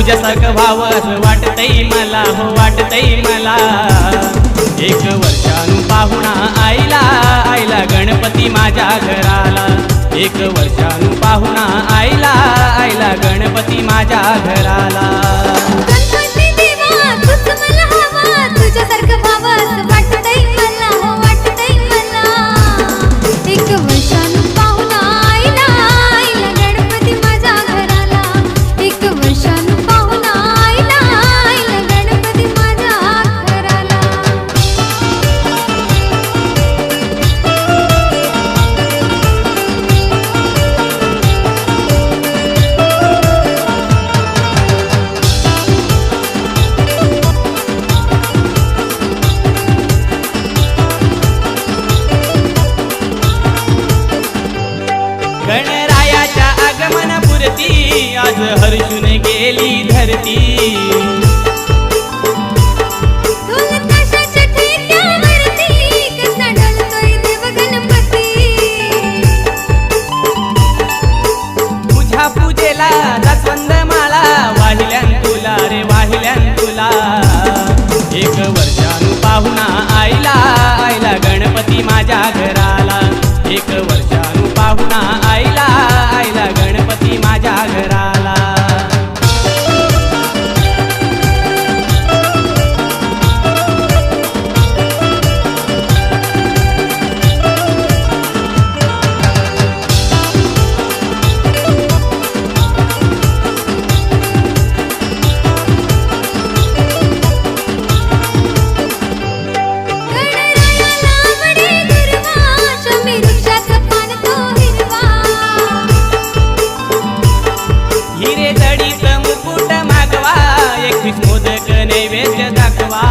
तुझ्यासारखं व्हावं असं वाटतंय मला, हो वाटतंय मला। एक वर्षानं पाहुणा आईला, आईला गणपती माझ्या घराला। एक वर्षानं पाहुणा आईला, आईला गणपती माझ्या घराला। गणपती देवा तूच मला हवा, तुझ्यासारखं व्हावं असं वाटतंय मला, हो वाटतंय मला। एक वर्षानं पाहुणा आईला, आईला गणपती माझ्या घराला। एक वर्षानं पाहुणा आईला, आईला गणपती माझ्या घराला। गणरायाच्या आगमनापुरती आज हर्षून गेली धरती। ढोल ताशाच्या ठेक्यावरती कसा डोलतोय देव गणपती। तुझ्या पूजेला जास्वंद माळा वाहिल्यान तुला रे वाहिल्यान तुला। एक वर्षानं पाहुणा आईला, आईला गणपती माझ्या घराला। एक वर्षानं पाहुणा आईला, आईला गणपती माझ्या घराला। गणरायाला वडे दुर्वा, शमी वृक्षाचं पान तो हिरवा। हिरे जडीत मुकुट मागवा, 21 मोदक नैवेद्य दाखवा।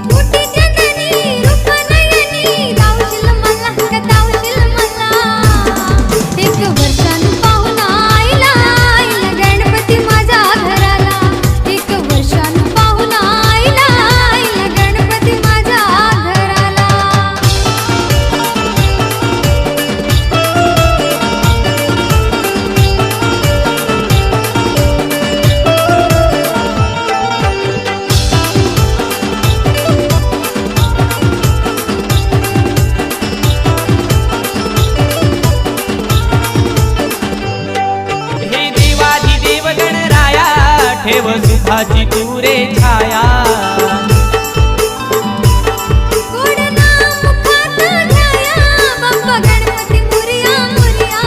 मोठी चंदनी रूप नयनी, दावशील मला का दावशील मला। एक वर्षानं पाहुणा आईला, आईला गणपती माझ्या घराला। एक वर्षानं पाहुणा आईला, आईला गणपती माझ्या घराला। हे देवाधिदेव गणराया, ठेव सुखाची तू रे छाया। गोड नाम मुखात छाया, बाप्पा गणपती मोरया मोरया।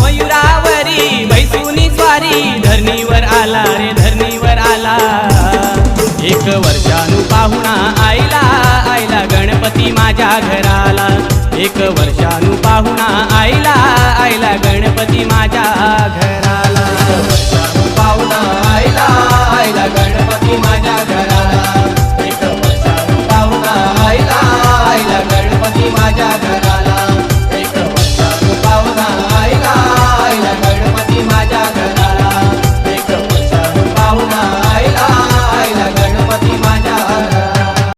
मयुरावरी बैसुनी स्वारी, धरणीवर आला रे धरणीवर आला। एक वर्षानं पाहुणा आईला, आईला गणपती माझ्या घराला। एक वर्षानं पाहुणा आईला, आईला गणपती माझ्या घराला।